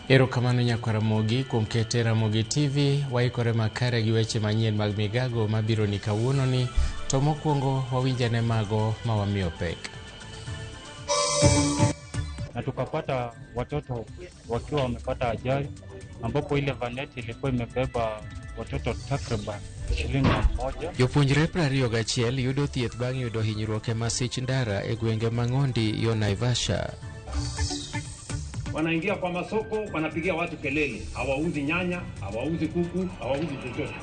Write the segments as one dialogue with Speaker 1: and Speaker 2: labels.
Speaker 1: Erokamano Nyakwaramogi kuom keto Ramogi TV waikore makare gi weche manyien mag migago mabiro ni kawuono ni, to mokwongo wawinjane mago mawamiyo pek.
Speaker 2: Na tukapata watoto wakiwa wamepata ajali ambapo ile vaneti ilikuwa imebeba watoto takriban 21.
Speaker 1: Jopuonjre 21 yudo thieth bang' yudo hinyruok e masich ndara e gwenge Mang'ondi yo Naivasha.
Speaker 3: Wanaingia kwa masoko, wanapigia watu kelele, hawauzi nyanya, hawauzi kuku, hawauzi chochote.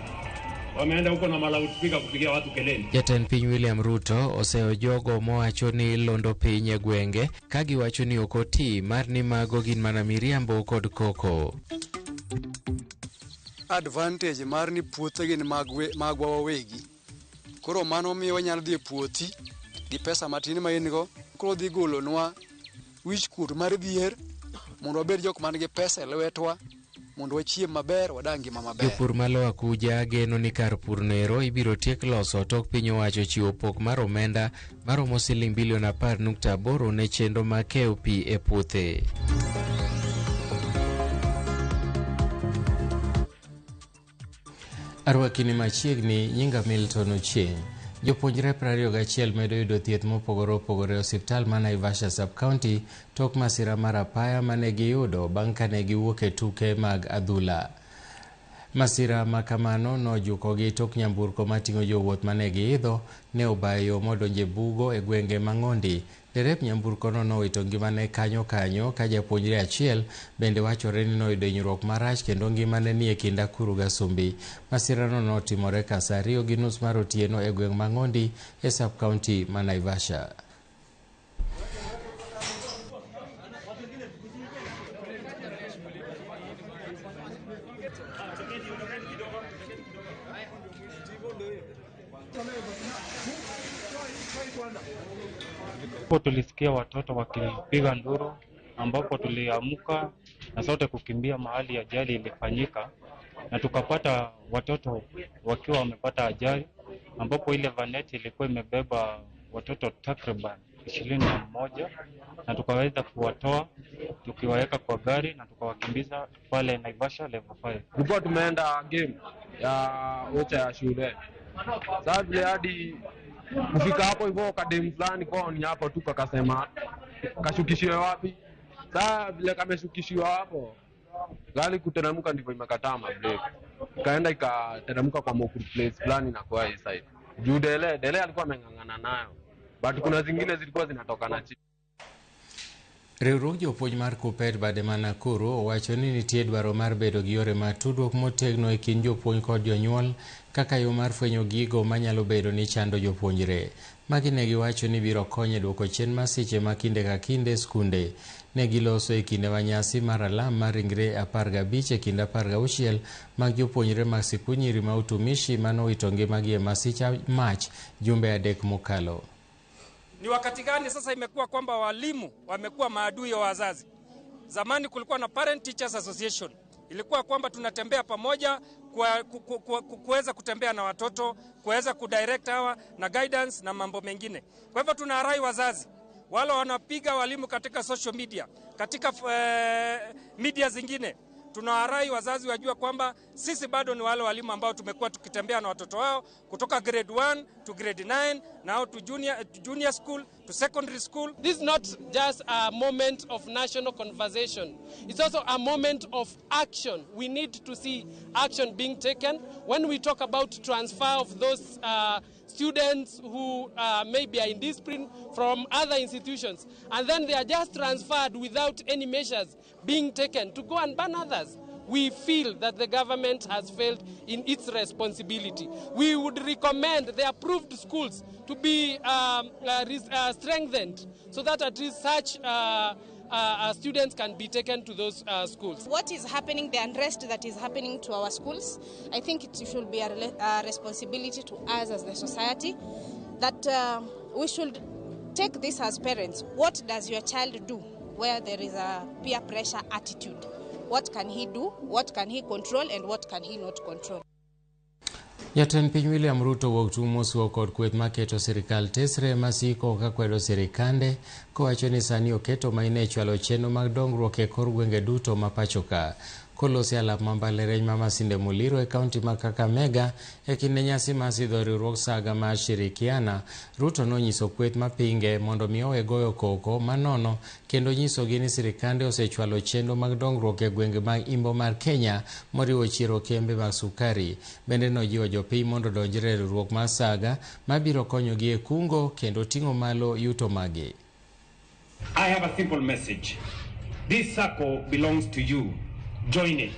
Speaker 3: Wameenda huko na malautipika kupigia watu kelele.
Speaker 1: Jatend piny William Ruto oseo jogo mowacho ni londo piny e gwenge ka giwacho ni ok oti mar ni mago gin mana miriambo kod koko.
Speaker 4: Advantage mar ni puothe gin magwa wawegi. Koro mano miyo wanyalo dhi e puothi gi pesa matin ma in go, koro dhi golonwa wich kut mar dhier mondo wabed jok man gi pesa e lwetwa mondo wachiem maber, wadag ngima maber.
Speaker 1: Jopur malo Akuja geno ni kar pur nero ibiro tiek loso tok piny owacho chiwo pok mar omenda maromo siling bilion 10.8 ne chenro mag keyo pi e puothe. Arwakini machiegni nyinga Milton Ochieng. Jopuonjre 21 medo yudo thieth mopogore opogore e osiptal ma Naivasha Sub-County tok masira mar apaya mane giyudo bang' kane giwuok e tuke mag adhula. Masira makamano nojukogi tok nyamburko mating'o jowuoth mane giidho ne obayo yo modonje bugo e gwenge Mang'ondi. Derep nyamburko no nowito ngimane kanyo ka japuonjre achiel bende wachore ni noyudo hinyruok marach kendo ngimane ni e kind Akuru ga Sumbi. Masira no notimore ka saa 2:30 mar otieno e gweng' Mang'ondi e Sub-County ma Naivasha.
Speaker 2: Tulisikia watoto wakipiga nduru ambapo tuliamka na sote kukimbia mahali ajali ilifanyika, na tukapata watoto wakiwa wamepata ajali ambapo ile vaneti ilikuwa imebeba watoto takriban 21, na tukaweza kuwatoa tukiwaweka kwa gari na tukawakimbiza pale Naivasha level 5.
Speaker 5: Tulikuwa tumeenda game ya ocha ya shule. Sasa vile hadi kufika hapo hivyo kadem fulani kwa ni hapo tu kakasema kashukishiwe wapi. Sasa vile kameshukishiwa hapo gari kuteremka ndivyo imekataa mabreki. Ikaenda ikateremka kwa Mokuru place fulani na kwa hii side. Juu Dele alikuwa ameng'ang'ana nayo. But kuna zingine zilikuwa zinatoka na chini.
Speaker 1: Riwruok jopuonj mar Kuppet bade ma Nakuru owacho ni nitie dwaro mar bedo gi yore mag tudruok motegno e kind jopuonj kod jonyuol kaka yo mar fwenyo gigo manyalo bedo ni chando jopuonjre. Magi ne giwacho ni biro konyo e duoko chien masiche ma kinde ka kinde skunde. Ne giloso e kinde manyasi mar alam mar ringre 15 e kind 16 mag jopuonjre mag sikul nyiri ma utumishi manowito ngimagi e masicha mach jumbe 3 mokalo.
Speaker 6: Ni wakati gani sasa imekuwa kwamba walimu wamekuwa maadui wa wazazi? Zamani kulikuwa na Parent Teachers Association. Ilikuwa kwamba tunatembea pamoja kuweza kutembea na watoto, kuweza kudirect hawa na guidance na mambo mengine. Kwa hivyo tunarai wazazi wale wanapiga walimu katika social media, katika media zingine. Tunawarai wazazi wajua kwamba sisi bado ni wale walimu ambao tumekuwa tukitembea na watoto wao kutoka grade 1 to grade 9, now to junior school, to secondary school.
Speaker 7: This is not just a moment of national conversation. It's also a moment of action. We need to see action being taken when we talk about transfer of those students who maybe are in discipline from other institutions, and then they are just transferred without any measures being taken to go and ban others. We feel that the government has failed in its responsibility. We would recommend the approved schools to be strengthened so that at least such students can be taken to those schools.
Speaker 8: What is happening, the unrest that is happening to our schools, I think it should be a responsibility to us as the society, that we should take this as parents. What does your child do where there is a peer pressure attitude? What can he do? What can he control? And what can he not control?
Speaker 1: Jatend piny William Ruto wuok tumosuo kod kweth maketo sirikal tesre masiko ka kwedo sirikande kowacho ni sani oketo maine chwalo chenro mag dongruok e kor gwenge duto ma pacho ka. Kolosi alap mambalereny ma Masinde Muliro e kaunti ma Kakamega e kinde nyasi ma sidho riwruok saga mar Shirikiana, Ruto nonyiso kweth mapinge mondo mi owe goyo koko manono kendo nyisogi ni sirikande osechwalo chenro mag dongruok e gwenge mag imbo mar Kenya moriwo chiro kembe mag sukari. Bende nojiwo jopiny mondo donjre riwruok mar saga mabiro konyogi e kungo kendo ting'o malo yuto magi.
Speaker 3: I have a simple message. This circle belongs to you. Join it,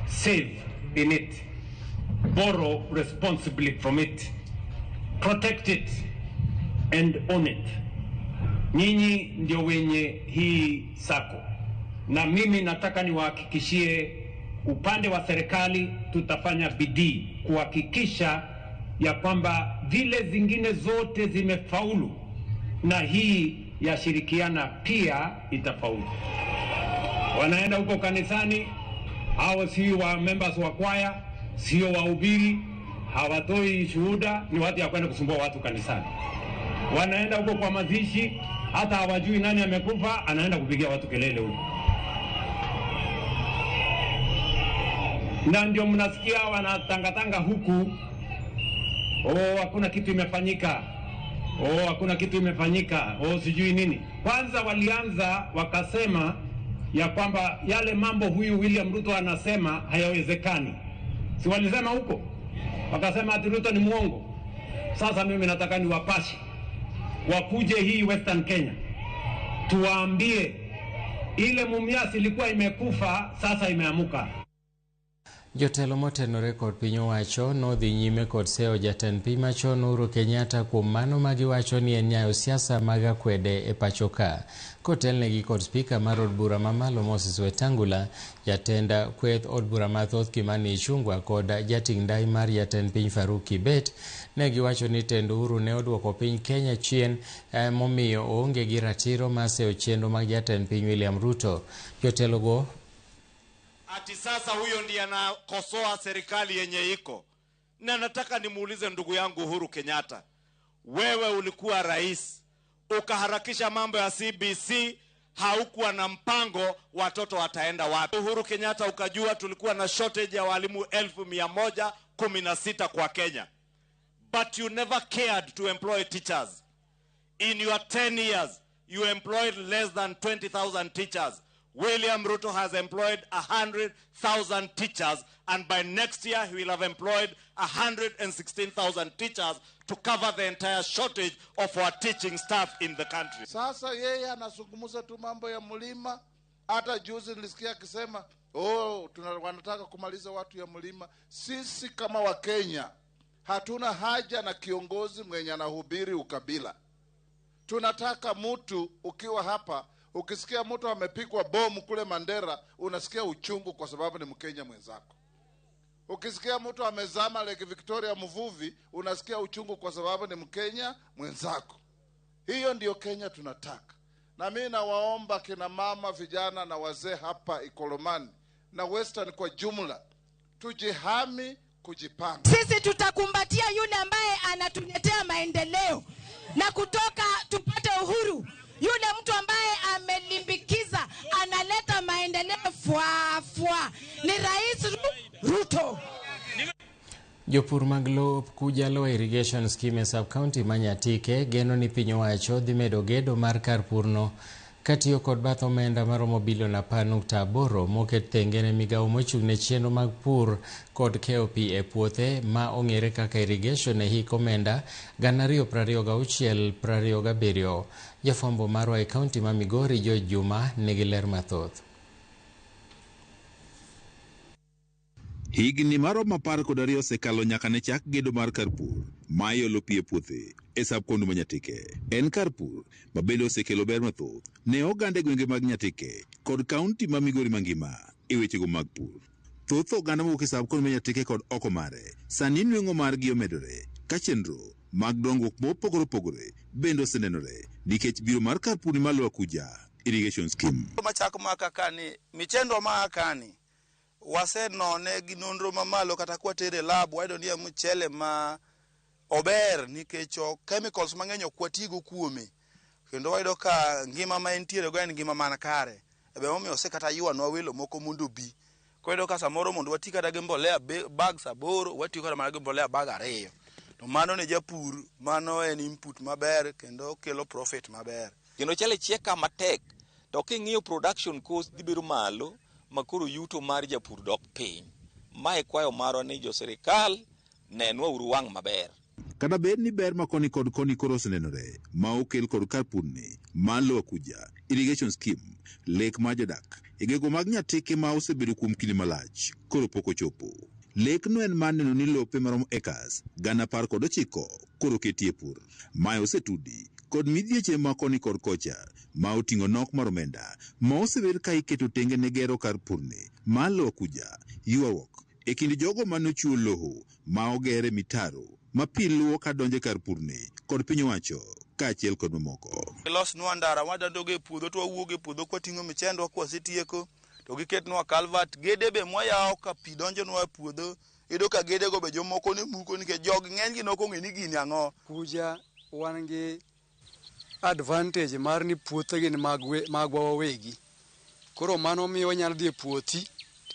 Speaker 3: save in it, borrow responsibly from it, protect it and own it. Nyinyi ndio wenye hii sako, na mimi nataka niwahakikishie upande wa serikali tutafanya bidii kuhakikisha ya kwamba vile zingine zote zimefaulu na hii ya Shirikiana pia itafaulu. Wanaenda huko kanisani, hao si wa members wa kwaya, sio wahubiri, hawatoi shuhuda, ni watu ya kwenda kusumbua watu kanisani. Wanaenda huko kwa mazishi, hata hawajui nani amekufa, anaenda kupigia watu kelele huko. Na ndio mnasikia wanatangatanga huku, hakuna kitu imefanyika. Hakuna kitu imefanyika. Sijui nini. Kwanza walianza wakasema ya kwamba yale mambo huyu William Ruto anasema hayawezekani. Si walisema huko? Wakasema ati Ruto ni muongo. Sasa mimi nataka niwapashe wakuje hii Western Kenya, tuwaambie ile mumias ilikuwa imekufa, sasa imeamuka.
Speaker 1: Jotelo motenore kod piny owacho nodhi nyime kod seyo jatend piny machon Uhuru Kenyatta kuom mano ma giwacho ni en nyayo siasa mag akwede e pacho ka. Kotelnegi kod spika mar od bura mamalo Moses Wetangula, jatend kweth od bura mathoth Kimani Ichung'wah kod jating' ndai mar jatend piny Faruk Kibet ne giwacho ni tend Uhuru ne odwoko piny Kenya chien momiyo oonge gi ratiro mar seyo chenro mag jatend piny William Ruto. Jotelogo
Speaker 9: ati sasa huyo ndiye anakosoa serikali yenye iko. Na nataka nimuulize ndugu yangu Uhuru Kenyatta, wewe ulikuwa rais, ukaharakisha mambo ya CBC, haukuwa na mpango watoto wataenda wapi. Uhuru Kenyatta, ukajua tulikuwa na shortage ya walimu 1116 kwa Kenya. But you never cared to employ teachers. In your 10 years, you employed less than 20,000 teachers. William Ruto has employed 100,000 teachers, and by next year he will have employed 116,000 teachers to cover the entire shortage of our teaching staff in the country.
Speaker 10: Sasa yeye anazungumza tu mambo ya mlima. Hata juzi nilisikia akisema, wanataka kumaliza watu ya mlima. Sisi kama wa Kenya hatuna haja na kiongozi mwenye anahubiri ukabila. Tunataka mtu ukiwa hapa, ukisikia mtu amepigwa bomu kule Mandera, unasikia uchungu kwa sababu ni Mkenya mwenzako. Ukisikia mtu amezama Lake Victoria mvuvi, unasikia uchungu kwa sababu ni Mkenya mwenzako. Hiyo ndio Kenya tunataka. Na mimi nawaomba kina mama, vijana na wazee hapa Ikolomani na Western kwa jumla, tujihami, kujipanga.
Speaker 11: Sisi tutakumbatia yule ambaye anatuletea maendeleo na kutoka tupate uhuru. Yule mtu ambaye amelimbikiza analeta maendeleo ni Rais Ruto.
Speaker 1: Jopur mag lowo kujalo irrigation scheme sub-county Manyatike geno ni piny owacho dhi medo gedo mar kar purno katiyo kod bath omenda maromo bilion 10.8 moket thenge ne migawo mochung' ne chenro mag pur kod keyo pi e puothe ma ong'ere kaka irrigation e hik omenda 2026-27. Jafwambo marwa e kaunti ma Migori George Juma nigi ler mathoth.
Speaker 12: Higni maromo 12 osekalo nyaka ne chak gedo mar kar pur ma iolo pi e puothe e sub-county Manyatike. En kar pur ma bende osekelo ber mathoth ne oganda gwenge mag Nyatike kod kaunti ma Migori mangima e wechego mag pur. Thoth oganda mowuok e sub-county Manyatike kod oko mare sani nweng'o margi omedore ka chenro mag dongruok mopogore opogore bende osenenore nikech biro mar kar pur malo kuja irrigation scheme.
Speaker 13: Machako makakani michendo makakani wasenone gi nonro mamalo kata kwa tere lab wayudo ni mchele ma ober nikech chemicals mang'eny ok watigo kuome kendo wayudo ka ngima ma entiere go en ngima man kare ebe momiyo kata ywanwa welo moko mondo bi koyudo ka samoro mondo wati kata gi mbolea bags 8 watiyo kata mana gi mbolea bag 2 to mano ne japur mano en input maber kendo kelo profit maber
Speaker 14: kendo chale chieka matek to king'iyo production cost dhi biro malo makoro yuto mar japur dok piny mae kwayo marwa ni jo sirikal nenwa uru wang' maber
Speaker 12: Kada bed ni ber ma koni kod koni koro osenenore ma okel kod Carrefour ni malo akuja irrigation scheme lek ma jodak igego mag Nyatike ma osebedo kuom kinde malach koro pok ochopo. Lek no en maneno ni lope maromo acres 19,000 koro ketie pur ma osetudi kod midhieche ma koni kod kocha ma oting'o nok mar omenda ma osebed ka iketo tenge ne gero Carrefour ni malo akuja yuarwok e kind jogo manochuo loho ma ogere mitaro ma pi luwo ka donje Carrefour ni kod piny owacho kaachiel kod mamoko.
Speaker 13: Losnwa ndara wadandogo e puodho to wawuok e puodho kwating'o michendwa kwasetieko to giketnwa calvert gede be mwayawo ka pi donjonwa e puodho iyudo ka gedego be jomoko ne muko nikech jog ng'enygi nokong'e ni gini ang'o.
Speaker 4: Kuja wan gi advantage mar ni puothegi ni magwa wawegi, koro mano miyo wanyalo dhi e puothi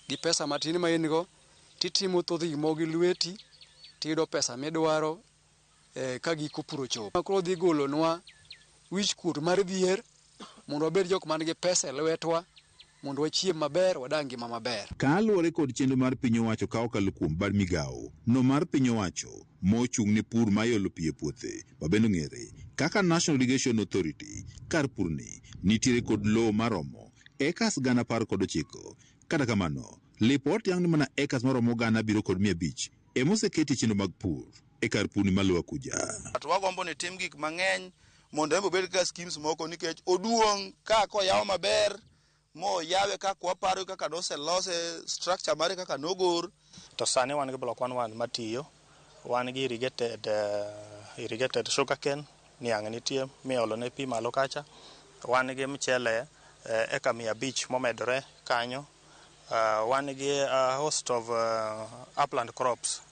Speaker 4: gi pesa matin ma in go titimo thoth gimo gi lweti tiyudo pesa midwaro ka giko puro chopo. Koro dhi golonwa wich kut mar dhier mondo wabed jok man gi pesa e lwetwa mondo wachiem maber wadag ngima maber.
Speaker 12: Kaluwore kod chenro mar piny owacho ka okalo kuom bar migawo no mar piny owacho mochung' ne pur mayolo pi e puothe mabende ng'ere kaka National Irrigation Authority, Carrefour ni nitiere kod lowo maromo acres 19,000. Kata kamano lipot yang ni mana acres maromo 1,500 emoseketi chenro mag pur e Carrefour ni malo akuja.
Speaker 13: Wagombo ni tim gik mang'eny mondo obed ka schemes moko nikech oduong' ka koyaw maber mo yawe ka kwaparo kaka noselose structure mare kaka nogor.
Speaker 15: To sani wan gi block 11 matiyo, wan gi irrigated sugarcane niang' nitie miolo ne pi malo kacha, wan gi mchele eka 500 momedore kanyo, wan gi a host of upland crops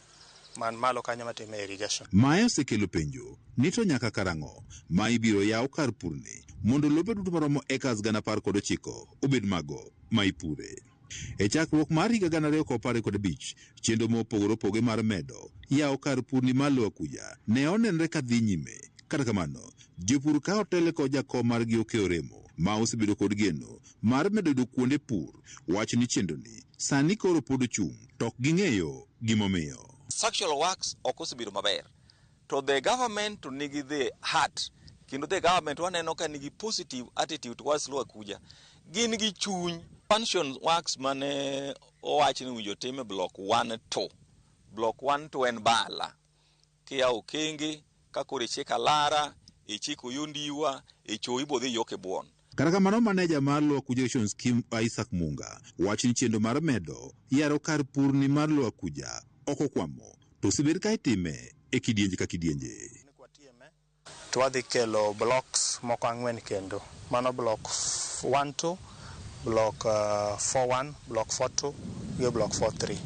Speaker 15: man malo kanyo matime irrigation.
Speaker 12: Mae osekelo penjo ni to nyaka karang'o ma ibiro yaw Carrefour ni mondo lope duto maromo acres 19,000 obed mago ma ipure. E chakruok mar higa 2015 chenro mopogore opoge mar medo yaw Carrefour ni malo akuja ne onenre ka dhi nyime. Kata kamano jopur ka otele kod jakom margi Okeo Remo ma osebedo kod geno mar medo yudo kuonde pur wacho ni chenro ni sani koro pod ochung' to ok ging'eyo gimomiyo.
Speaker 14: Structural works ok osebedo maber to the government to nigi the heart kendo the government waneno ka nigi positive attitude towards Luo Akuja gin gi chuny. Function works mane owach ni winjo time block 1-2 block 1-2 en bala kia Okenge kakore cheka Lara ichiko Yondiwa icho ibodhi yoke buon.
Speaker 12: Kata kamano maneja mar Luo Akuja Irrigation Scheme Isaac Munga wacho ni chenro mar medo yaro Carrefour ni mar Luo Akuja oko kwamo to sibir ka itime e kidienje ka kidienje.
Speaker 15: Twadhi kelo blocks moko 4 kendo mano block 1-2 block 4-1 block 4-2 gi block 4-3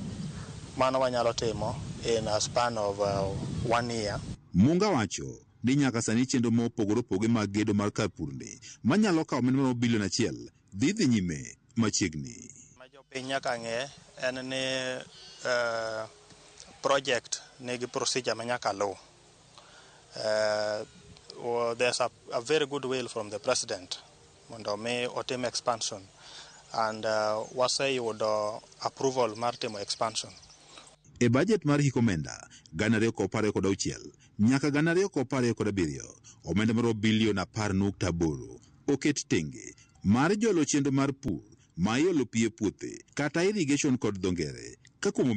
Speaker 15: mano wanyalo timo in a span of 1 year.
Speaker 12: Munga wacho ni nyaka sani chenro mopogore opoge mag gedo mar Carrefour ni manyalo kawo omenda bilion 1 dhi nyime machiegni.
Speaker 15: Piny nyaka ng'e en ni project nigi procedure ma nyaka luw. There's a very good will from the president mondo mi otim expansion and waseyudo approval mar timo expansion.
Speaker 12: E budget mar hik omenda 2016 nyaka 2017 omenda mar bilion 10.8 oket tenge mar jolo chenro mar pur ma iolo pi e puothe kata irrigation kod dho ngere. Ka kuom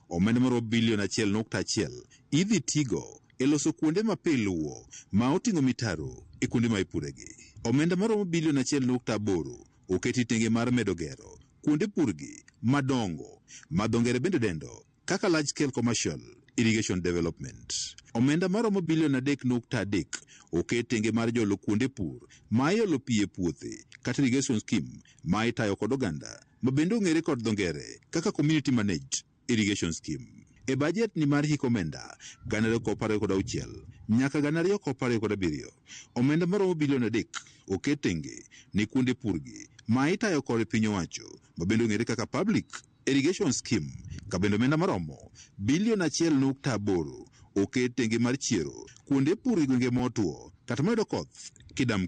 Speaker 12: omenda mar bilion 1.1 idhi tigo e loso kuonde ma pi luwo ma oting'o mitaro e kuonde ma ipuregi. Omenda maromo bilion 1.8 oketi tenge mar medo gero kuonde purgi madongo ma dho ngere bende dendo kaka large scale commercial irrigation development. Omenda maromo bilion 3.3 oket tenge mar jolo kuonde pur ma iolo pi e puothe kata irrigation scheme ma itayo kod oganda ma bende ong'ere kod dho ngere kaka community managed irrigation scheme. E budget ni mar hik omenda 2016 nyaka 2017 omenda maromo bilion 3 oket tenge ni kuonde purgi ma itayo kod piny owacho ma bende ong'ere kaka public irrigation scheme ka bende omenda maromo bilion 1.8 oket tenge mar chiero kuonde pur e gwenge motwo kata mayudo koth kidam.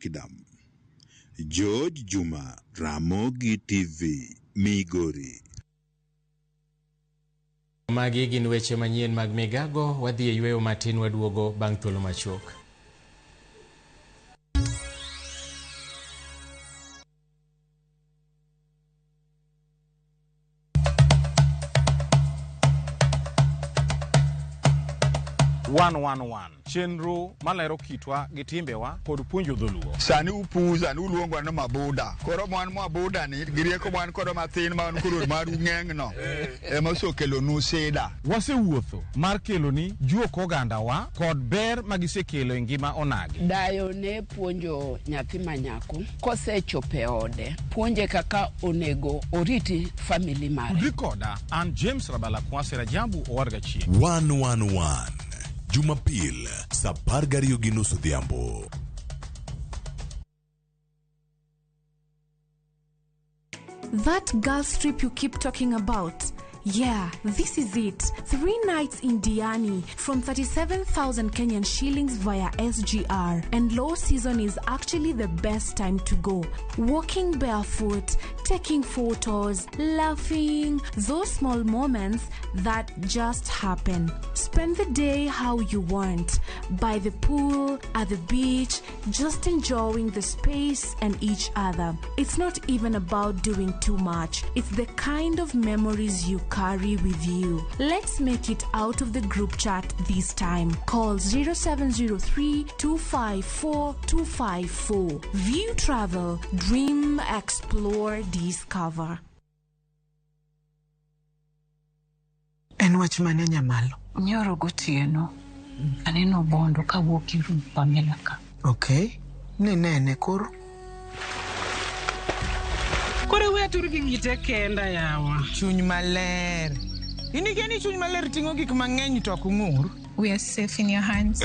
Speaker 12: George Juma, Ramogi TV, Migori.
Speaker 1: Magi gin weche manyien mag migago. Wadhi e yweyo matin waduogo bang' thuolo machuok.
Speaker 16: Chenro malero kitwa gi timbewa kod puonjo dholuo.
Speaker 17: Sani upuza ni uluongwa na mabuda. Koro mwan mabuda ni girieko mwan kod mathin man kurur mar ng'eng'no. Ema osokelo nu sida.
Speaker 16: Wasewuotho mar kelo ni juok ogandawa kod ber magisekelo e ngima onagi.
Speaker 18: Dayo ne puonjo nyathi manyako kosechope ode. Puonje kaka onego oriti family mare.
Speaker 16: Rikoda an James Rabala Kwasera Jambu Owarga Chie.
Speaker 19: 111 Jumapil, saa 12:30 odhiambo.
Speaker 20: That girls trip you keep talking about. Yeah, this is it. 3 nights in Diani from 37,000 Kenyan shillings via SGR. And low season is actually the best time to go. Walking barefoot, taking photos, laughing, those small moments that just happen. Spend the day how you want. By the pool, at the beach, just enjoying the space and each other. It's not even about doing too much. It's the kind of memories you carry with you. Let's make it out of the group chat this time. Call 0703-254-254. View Travel. Dream, explore, discover.
Speaker 21: En wach mane nyamalo?
Speaker 22: Nyoro gotieno. Aneno bondo kawuok iru Pamela ka.
Speaker 21: Okay. Nene koro.
Speaker 22: Kore wetur gi gite kenda yawa.
Speaker 21: Chuny maler. Inigeni chuny maler tingo gik mang'eny to kungur.
Speaker 22: We are safe in your hands.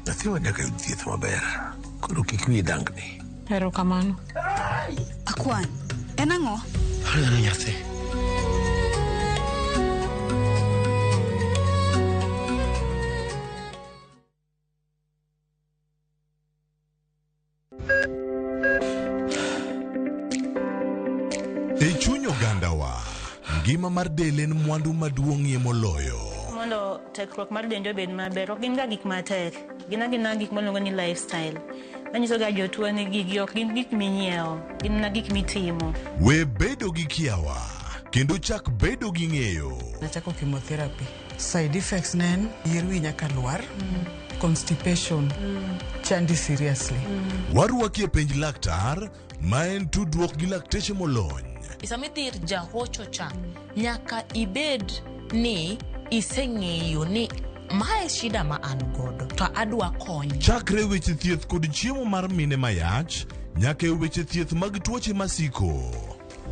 Speaker 19: Nathi wadaka thieth maber. Koro kik wi dangni.
Speaker 22: Hero kamano.
Speaker 21: Akwan. En ang'o?
Speaker 19: Halo nyathi. E chuny ogandawa, ngima mar del en mwandu maduong'ie moloyo.
Speaker 23: Mondo tekruok mar dende obed maber, ok gin ga gik matek. Gin gik maluongo ni lifestyle. Manyiso ga jotuo ni gigi ok gin gik minyiewo, gin gik mitimo.
Speaker 19: We bedo gi kiawa, kendo chak bedo gi ng'eyo.
Speaker 21: Nachako chemotherapy. Side effects nen, yier wi nyaka lwar, constipation, chandi seriously.
Speaker 19: Warwaki e penj laktar, ma en tudruok gi lakteche molony.
Speaker 24: Isamidhir jahocho cha, nyaka ibed ni iseng'eyo ni mae shida ma an godo, to adwa konyo.
Speaker 19: Chakre weche thieth kod chiemo mar mine mayach, nyaka weche thieth mag tuoche masiko.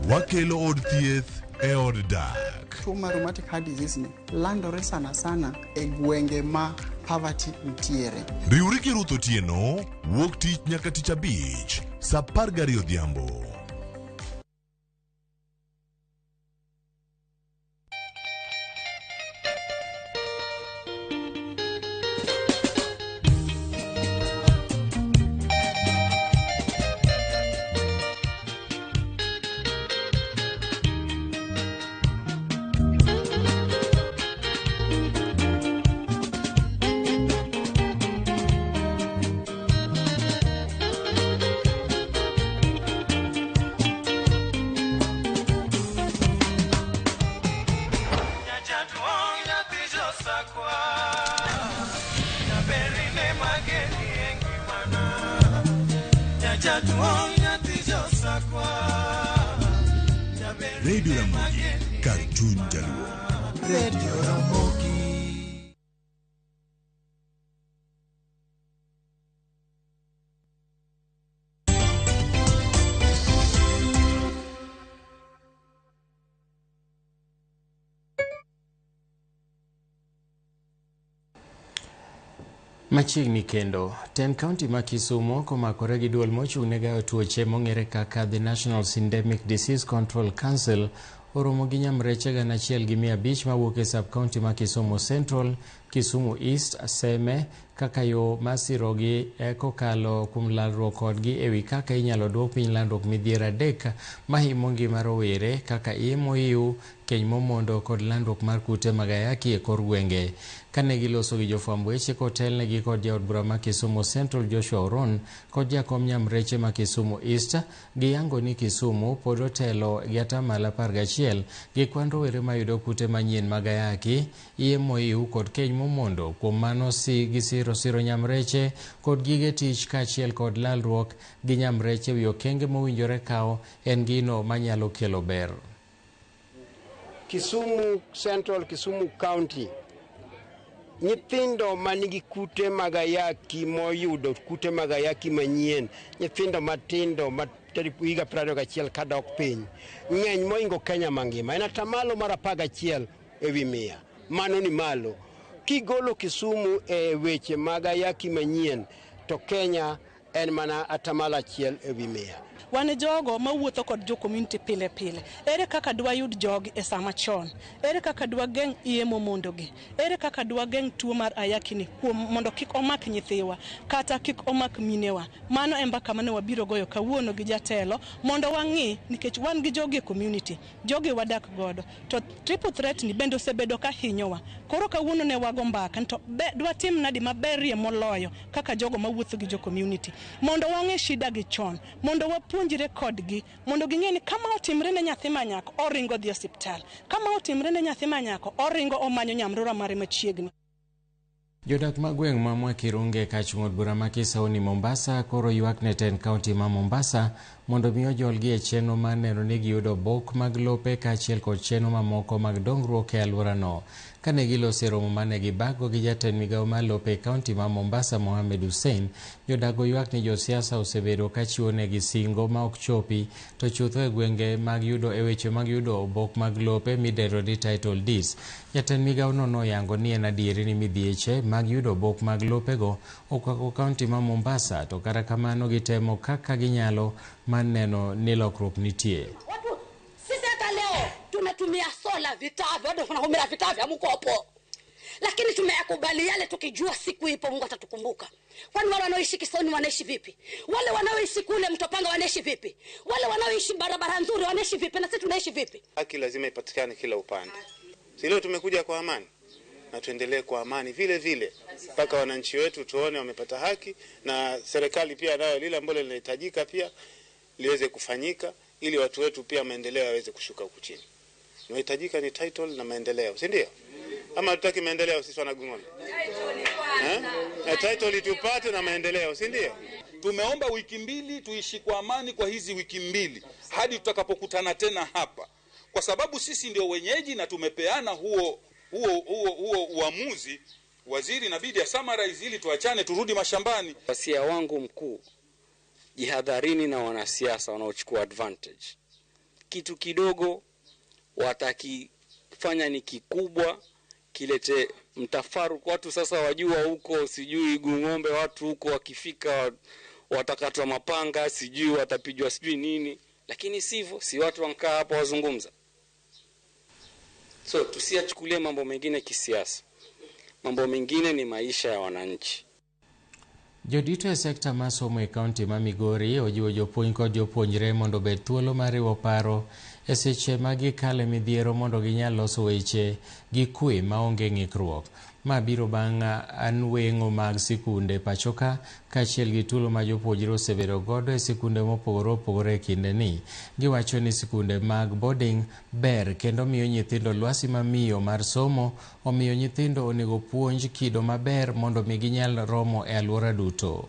Speaker 19: Wakelo od thieth e od dak.
Speaker 25: Tuo mar rheumatic heart disease ni landore sana e gwenge ma poverty ntiere.
Speaker 19: Riwri gi Ruth Otieno, wuok tich nyaka tich abich, saa 12 odhiambo. Radio Ramogi, kar chuny jaluo.
Speaker 2: Radio Ramogi.
Speaker 1: Machiegni kendo, Ten County ma Kisumu komakore gi duol mochung' ne gayo tuoche mong'ere kaka The National Syndemic Disease Control Council oromo gi nyamreche 1,500 mawuok e sub-county ma Kisumu Central, Kisumu East, Seme, kaka yo masirogi kokalo kuom lalruok kodgi ewi kaka inyalo duok piny landruok midhiero adek mahimo ngima rowere kaka EMOU, keny momondo kod landruok mar kute mag ayaki e kor gwenge. Kane giloso gi jofwamb weche kotelnegi kod jaod bura ma Kisumu Central Joshua Oron kod jakom nyamreche ma Kisumu East, giyango ni Kisumu pod otelo gi atamalo 11 gi kwan rowere mayudo kute manyien mag ayaki, EMOU kod keny momondo. Kuom mano gisiro nyamreche kod gige tich kaachiel kod lalruok gi nyamreche wi okenge mowinjore kawo en gino manyalo kelo ber.
Speaker 5: Kisumu Central, Kisumu County, nyithindo manigi kute mag ayaki moyudo kute mag ayaki manyien, nyithindo matindo higa 21 kadok piny, ng'eny moingo Kenya mangima, en atamalo mar 11 ewi 100. Mano ni malo. Kigolo Kisumu e weche mag ayaki manyien, to Kenya en mana atamalo 1 ewi 100.
Speaker 6: Wan jogo mawuotho kod jo community pile pile. Ere kaka dwa yud jogi e sama chon? Ere kaka dwa geng' iemo mondogi? Ere kaka dwa geng' tuo mar ayaki ni mondo kik omak nyithiwa kata kik omak minewa? Mano e mbaka mane wabiro goyo kawuono gi jatelo mondo wang'i, nikech wan gi jogi e community, jogi wadak godo. To triple threat ni bende osebedo ka hinyowa. Koro kawuono ne wago mbaka to dwa tim nadi maberie moloyo kaka jogo mawuotho gi jo community mondo wang'e shida gi chon, mondo wapuonjre kodgi, mondo ging'e ni kama otimre ne nyathi manyako oringo dhi osiptal, kama otimre ne nyathi manyako oringo omanyo nyamrura mare machiegni.
Speaker 1: Jodak ma gweng' ma Mwakirunge kachung'od bura ma Kisauni Mombasa koro ywak ne Ten County ma Mombasa mondo miyo jolgi e chenro mar neno ni giyudo obok mag lope kaachiel kod chenro mamoko mag dongruok e alworano. Kane giloso romo mane gibago gi jatend migawo mar lope e kaunti ma Mombasa Mohamed Hussein, jodago ywak ni josiasa osebedo ka chiwo negi singo ma ok chopi to chutho e gwenge mag yudo e weche mag yudo obok mag lope midendo ni title deeds. Jatend migawo no noyango ni en adieri ni midhieche mag yudo obok mag lopego okwako kaunti ma Mombasa, to kata kamano gitemo kaka ginyalo mar neno ni lokruok nitie.
Speaker 7: Sisi hata leo tunatumia sola vitavyo, watu wanahumira vitavyo mkopo. Lakini tumeyakubali yale tukijua siku ipo Mungu atatukumbuka. Kwani wale wanaoishi Kisoni wanaishi vipi? Wale wanaoishi kule Mtopanga wanaishi vipi? Wale wanaoishi barabara nzuri wanaishi vipi? Na sisi tunaishi vipi?
Speaker 8: Haki lazima ipatikane kila upande. Si leo tumekuja kwa amani na tuendelee kwa amani vile vile mpaka wananchi wetu tuone wamepata haki, na serikali pia nayo lile ambalo linahitajika pia liweze kufanyika ili watu wetu pia maendeleo yaweze kushuka huku chini. Inahitajika ni title na maendeleo, si ndio? Ama tutaki maendeleo sisi wanagung'ombe? Title tupate na maendeleo, si ndio?
Speaker 26: Tumeomba wiki 2 tuishi kwa amani kwa hizi wiki 2 hadi tutakapokutana tena hapa, kwa sababu sisi ndio wenyeji na tumepeana huo uamuzi. Waziri inabidi ya summarize ili tuachane turudi mashambani.
Speaker 5: Wasia wangu mkuu, jihadharini na wanasiasa wanaochukua advantage. Kitu kidogo watakifanya ni kikubwa, kilete mtafaruku. Watu sasa wajua huko sijui Gung'ombe, watu huko wakifika watakatwa mapanga, sijui watapijwa sijui nini, lakini sivyo, si watu wankaa hapa wazungumza. So tusiachukulie mambo mengine kisiasa. Mambo mengine ni maisha ya wananchi.
Speaker 1: Jodito e sekta ma somo e kaunti ma Migori ojiwo jopuonj kod jopuonjre mondo obed thuolo mar riwo paro e seche ma gikale midhiero mondo ginyal loso weche gi kwe maonge ng'ikruok. Ma biro bang' anweng'o mag sikunde pachoka kaachiel gi tulo ma jopuonjre osebedo godo e sikunde mopogore opogore e kinde ni. Giwacho ni sikunde mag boarding ber kendo miyo nyithindo lwasi mamiyo mar somo, omiyo nyithindo onego puonj kido maber mondo mi ginyal romo e alwora duto.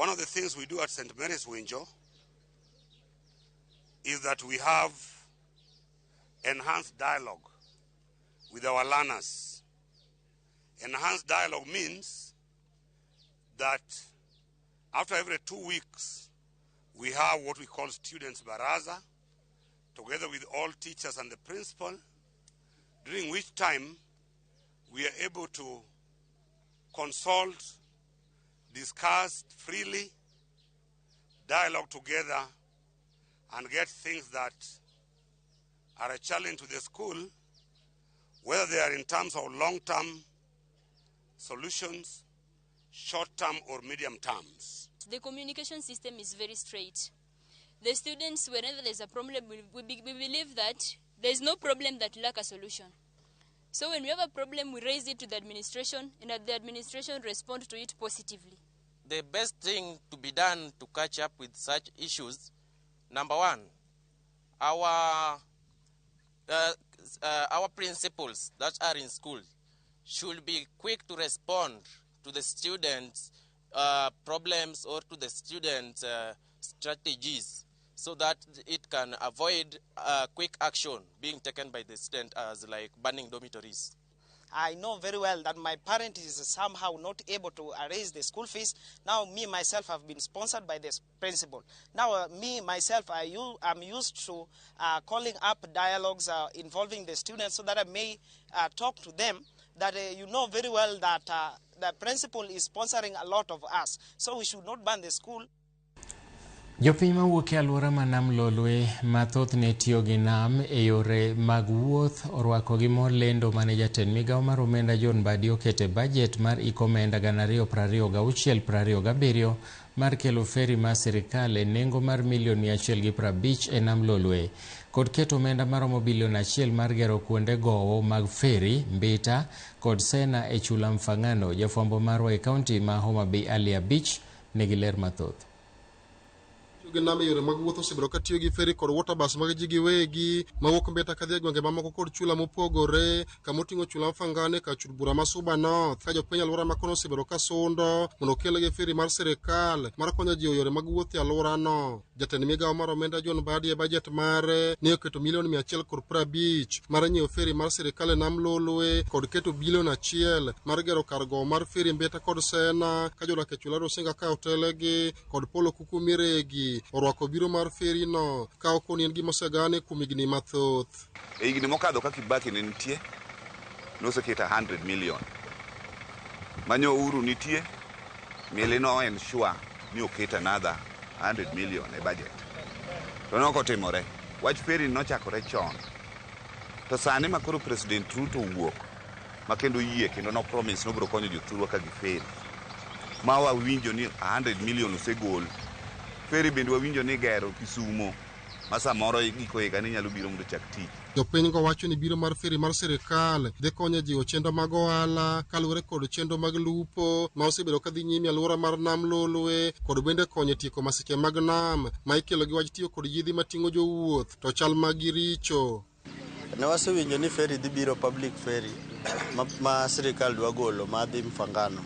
Speaker 2: One of the things we do at St. Mary's Winjo is that we have enhanced dialogue with our learners. Enhanced dialogue means that after every 2 weeks, we have what we call Students' Baraza, together with all teachers and the principal, during which time we are able to consult, discuss freely, dialogue together, and get things that are a challenge to the school, whether they are in terms of long-term solutions, short-term or medium terms.
Speaker 3: The communication system is very straight. The students, whenever there's a problem, we believe that there's no problem that lack a solution. So when we have a problem, we raise it to the administration, and the administration responds to it positively.
Speaker 4: The best thing to be done to catch up with such issues, number one, our principals that are in school should be quick to respond to the students' problems or to the students' strategies, so that it can avoid quick action being taken by the student as like banning dormitories.
Speaker 9: I know very well that my parent is somehow not able to raise the school fees. Now me myself have been sponsored by the principal. Now me myself I'm used to calling up dialogues involving the students so that I may talk to them that you know very well that the principal is sponsoring a lot of us. So we should not ban the school.
Speaker 1: Jopiny mawuok e alwora ma Nam Lolwe mathoth ne tiyo gi nam e yore mag wuoth orwako gi lendo mane jatend migawo mar omenda John Mbadi okete bajet mar omenda 2026-27 mar kelo feri mar sirikal e nengo mar milion 150 e Nam Lolwe kod keto omenda maromo bilion 1 mar gero kuonde gowo mag feri, mbita kod sena e chula Mfangano. Jafwambo marwa e kaunti ma Homa Bay Ali Abich nigi ler mathoth.
Speaker 10: Nam yore mag wuoth osebedo ka tiyo gi feri kod water bus mag ji giwegi mawuok Mbeta kadhi e gwenge mamoko kod chula mopogore kama oting'o chula Mfangane ka chul bura ma Suba North ka jopiny alwora ma kono osebedo ka sundo mondo okelgi feri mar sirikal mar konyo ji e yore mag wuoth e alworano. Jatend migawo mar omenda John Mbadi e bajet mare ne oketo milion 150 mar nyiewo feri mar sirikal e Nam Lolwe kod keto bilion 1 mar gero kar gowo mar feri Mbeta kod Sena ka jodak e chula Rusinga ka otelegi kod Polo Kuku Miregi orwako biro mar feri no ka okoni en gima osegane kuom higni mathoth.
Speaker 11: E higni mokadho ka Kibaki ne nitie noseketa 100 million. Manyo Uhuru nitie miele no en sure ni oketa another 100 million e budget. To nokotimore. Wach feri nochakore chon. To sani makoro President Ruto owuok makendo yie kendo no promise no biro konyo jothurwa ka gi feri. Ma wawinjo ni 100 million osegol. Feri bende wawinjo ni gero Kisumo ma samoro giko higa ni nyalo biro mondo chak tich.
Speaker 10: Jopiny go wacho ni biro mar feri mar sirikal dhi konyo jiwo chenro mag ohala kaluwore kod chenro mag lupo ma osebedo ka dhi nyime alwora mar Nam Lolwe kod bende konyo tieko masiche mag nam ma ikelo gi wach tiyo kod yidhi mating'o jowuoth to chal mag richo.
Speaker 27: Ne wasewinjo ni feri dhi biro public ferry ma sirikal dwa golo ma dhi Mfangano.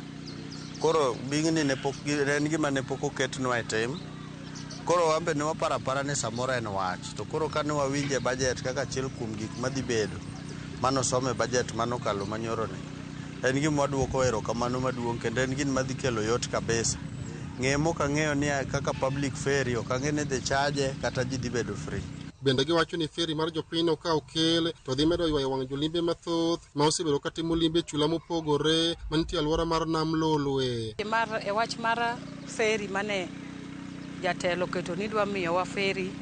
Speaker 27: Koro bingni ne pok en gima ne pok oketnwa e tim. Koro wambe ne waparapara ni samoro en wach. To koro ka ne wawinje budget kaka achiel kuom gik madhi bedo mano some budget manokalo manyoro ne. En gima waduoko erokamano maduong' kendo en gima madhi kelo yot kabisa. Ng'eyo moka ng'eyo ni kaka public ferry ok ang'e ni dhi charge kata ji dhi bedo free.
Speaker 10: Bende giwacho ni feri mar jopiny ka okel to dhi medo ywayo wang' jolimbe mathoth ma osebedo ka timo limbe chula mopogore mantie alwora mar Nam Lolwe.
Speaker 28: E wach mar feri mane jatelo keto ni dwa miyo wa feri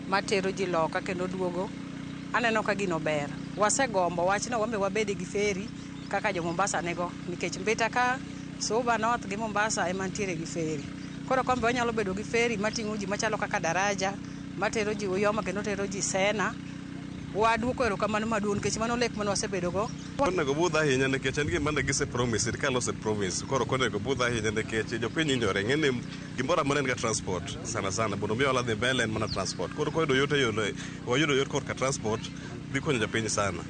Speaker 28: matero ji loka kendo duogo, aneno ka gino ber. Wasegombo wachno wambe wabede gi feri kaka jo Mombasa nego nikech Mbita ka Suba North gi Mombasa ema ntiere gi feri. Koro kombe wanyalo bedo gi feri mating'o ji machalo kaka daraja matero ji Uyoma kendo tero ji Sena. Waduoko erokamano maduong' nikech mano lek mane wasebedo go.
Speaker 29: Onego budh ahinya nikech en gima ne gise promise, sirikal ose promise. Koro onego budh ahinya nikech jopiny injore ng'eni gimoro amora en ga transport sana mondo mi ola dhi mbele en mana transport. Koro koyudo yot korka transport dhi konyo jopiny sana.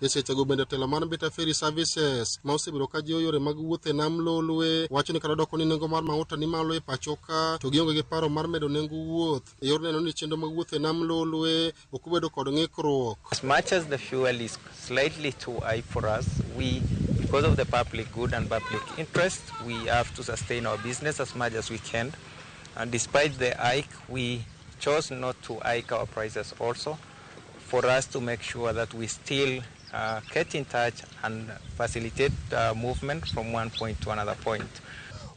Speaker 10: Esechego bende telo mar Mbita Ferry Services ma osebedo ka jiwo yore mag wuoth e nam Lolwe wacho ni kata doko ni nengo mar mauta ni malo e pacho ka to gionge gi paro mar medo nengo wuoth e yor neno ni chenro mag wuoth e nam Lolwe ok obedo kod ng'ikruok.
Speaker 12: As much as the fuel is slightly too high for us, because of the public good and public interest, we have to sustain our business as much as we can. And despite the hike, we chose not to hike our prices also for us to make sure that we still get in touch and facilitate movement from one point to another point.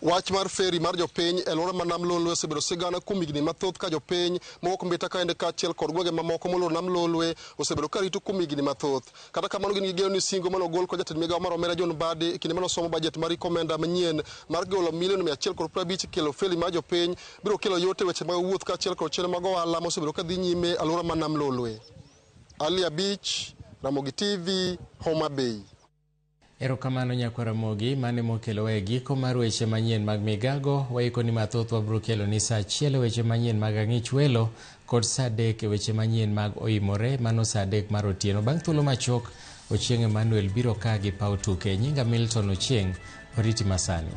Speaker 10: Wach mar ferry mar jopiny e lora manam Lolwe osebedo sigana kuom higni mathoth ka jopiny moko Mbita kaende kaachiel kod gwenge mamoko molor nam Lolwe osebedo ka rito kuom higni mathoth. Kata kamano gin gigeno ni singo manogol kod jatend migawo mar omera John Mbadi e kinde manosomo bajet mar komenda manyien mar golo milion 150 kelo ferry mar jopiny biro kelo yot e weche mag wuoth kaachiel kod chenro mag ohala mosebedo ka dhi nyime e lora manam Lolwe. Ali Abich, Ramogi TV, Homa Bay.
Speaker 1: Erokamano nyakwara Mogi mane mokelo e giko mar weche manyien mag migago waiko ni mathoth wabro kelo ni saa 1 weche manyien mag ang'ich welo kod saa 3 weche manyien mag oimore mano saa 3 mar otieno. Bang' thuolo machok Ochieng' Emmanuel biro ka gi pau tuke. Nyinga Milton Ochieng' oriti masani.